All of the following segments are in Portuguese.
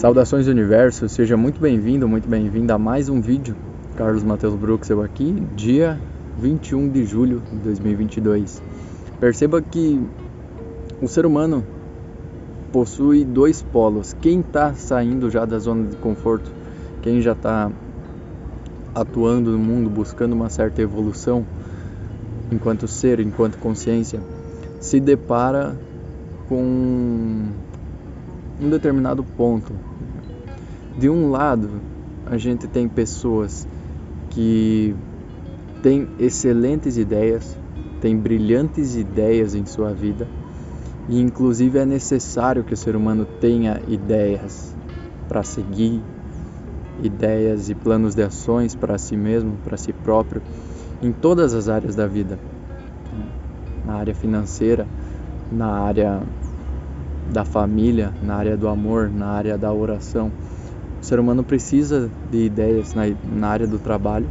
Saudações Universo, seja muito bem-vindo, muito bem-vinda a mais um vídeo. Carlos Matheus Bruxel aqui, dia 21 de julho de 2022. Perceba que o ser humano possui dois polos. Quem está saindo já da zona de conforto, quem já está atuando no mundo, buscando uma certa evolução enquanto ser, enquanto consciência, se depara com um determinado ponto. De um lado, a gente tem pessoas que têm excelentes ideias, têm brilhantes ideias em sua vida, e inclusive é necessário que o ser humano tenha ideias para seguir, ideias e planos de ações para si mesmo, para si próprio, em todas as áreas da vida, na área financeira, na área da família, na área do amor, na área da oração. O ser humano precisa de ideias na área do trabalho,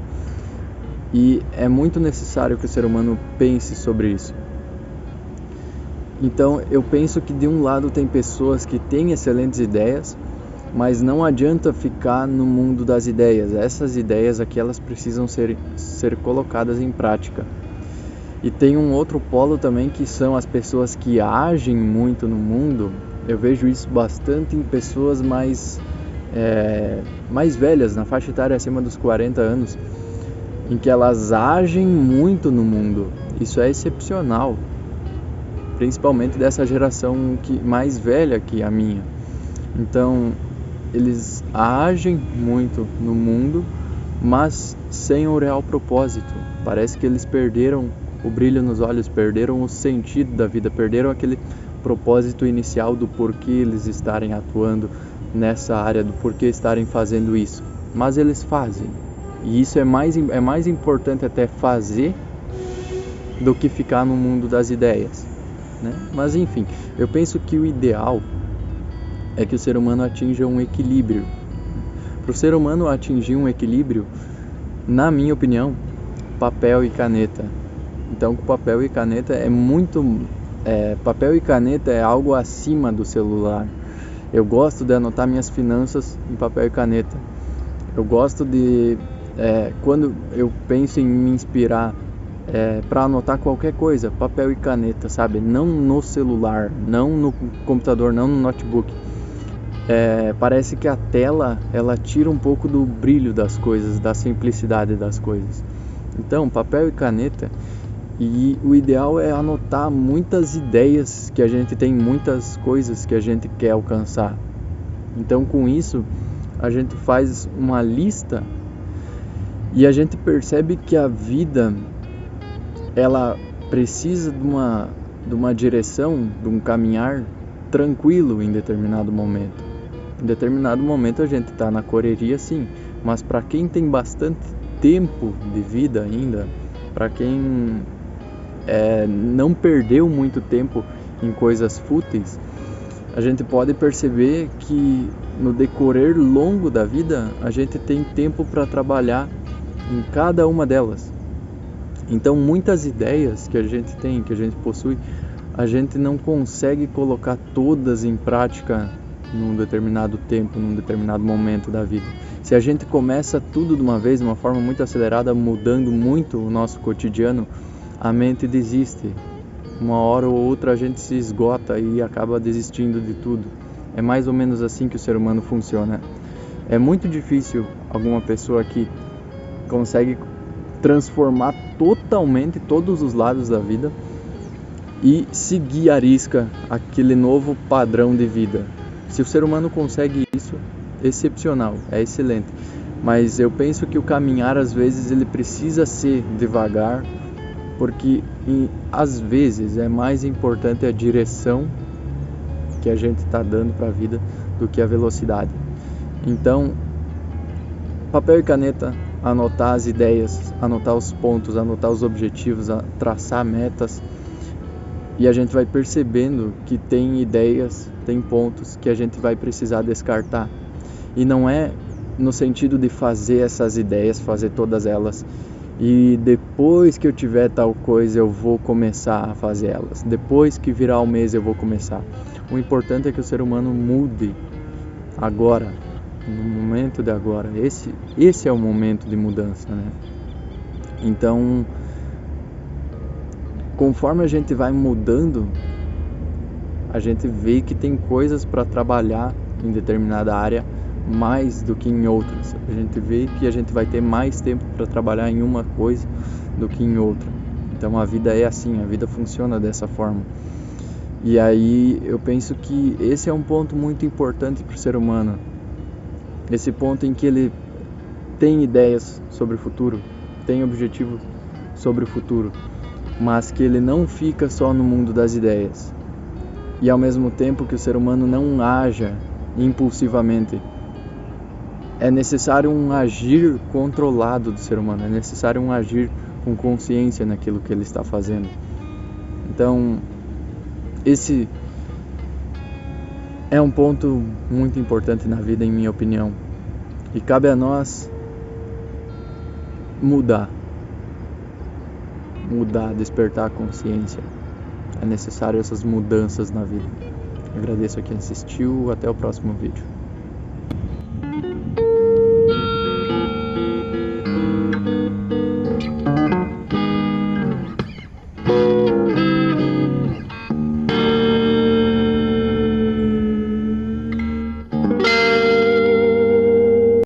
e é muito necessário que o ser humano pense sobre isso. Então eu penso que de um lado tem pessoas que têm excelentes ideias, mas não adianta ficar no mundo das ideias. Essas ideias aqui, elas precisam ser colocadas em prática. E tem um outro polo também, que são as pessoas que agem muito no mundo. Eu vejo isso bastante em pessoas mais velhas, na faixa etária acima dos 40 anos, em que elas agem muito no mundo. Isso é excepcional, principalmente dessa geração mais velha que a minha. Então, eles agem muito no mundo, mas sem o real propósito. Parece que eles perderam o brilho nos olhos, perderam o sentido da vida, perderam aquele propósito inicial do porquê eles estarem atuando nessa área, do porquê estarem fazendo isso. Mas eles fazem, e isso é mais importante até fazer do que ficar no mundo das ideias, né? Mas enfim, eu penso que o ideal é que o ser humano atinja um equilíbrio. Para o ser humano atingir um equilíbrio, na minha opinião, papel e caneta. Então, com papel e caneta papel e caneta é algo acima do celular. Eu gosto de anotar minhas finanças em papel e caneta. Eu gosto de, quando eu penso em me inspirar para anotar qualquer coisa, papel e caneta, sabe? Não no celular, não no computador, não no notebook. Parece que a tela, ela tira um pouco do brilho das coisas, da simplicidade das coisas. Então, papel e caneta. E o ideal é anotar muitas ideias que a gente tem, muitas coisas que a gente quer alcançar. Então, com isso, a gente faz uma lista e a gente percebe que a vida, ela precisa de uma direção, de um caminhar tranquilo em determinado momento. Em determinado momento a gente está na correria, sim, mas para quem tem bastante tempo de vida ainda, para quem não perdeu muito tempo em coisas fúteis, a gente pode perceber que no decorrer longo da vida a gente tem tempo para trabalhar em cada uma delas. Então, muitas ideias que a gente tem, que a gente possui, a gente não consegue colocar todas em prática num determinado tempo, num determinado momento da vida. Se a gente começa tudo de uma vez, de uma forma muito acelerada, mudando muito o nosso cotidiano, a mente desiste. Uma hora ou outra a gente se esgota e acaba desistindo de tudo. É mais ou menos assim que o ser humano funciona. É muito difícil alguma pessoa que consegue transformar totalmente todos os lados da vida e seguir à risca aquele novo padrão de vida. Se o ser humano consegue isso, excepcional, é excelente. Mas eu penso que o caminhar, às vezes, ele precisa ser devagar, porque às vezes é mais importante a direção que a gente está dando para a vida do que a velocidade. Então, papel e caneta, anotar as ideias, anotar os pontos, anotar os objetivos, traçar metas, e a gente vai percebendo que tem ideias, tem pontos que a gente vai precisar descartar. E não é no sentido de fazer essas ideias, fazer todas elas, e depois que eu tiver tal coisa eu vou começar a fazer elas, depois que virar o mês eu vou começar. O importante é que o ser humano mude agora, no momento de agora. Esse é o momento de mudança, né? Então, conforme a gente vai mudando, a gente vê que tem coisas para trabalhar em determinada área mais do que em outras. A gente vê que a gente vai ter mais tempo para trabalhar em uma coisa do que em outra. Então a vida é assim, a vida funciona dessa forma. E aí eu penso que esse é um ponto muito importante para o ser humano. Esse ponto em que ele tem ideias sobre o futuro, tem objetivo sobre o futuro, mas que ele não fica só no mundo das ideias. E ao mesmo tempo que o ser humano não haja impulsivamente. É necessário um agir controlado do ser humano, é necessário um agir com consciência naquilo que ele está fazendo. Então, esse é um ponto muito importante na vida, em minha opinião. E cabe a nós mudar, despertar a consciência. É necessário essas mudanças na vida. Agradeço a quem assistiu, até o próximo vídeo.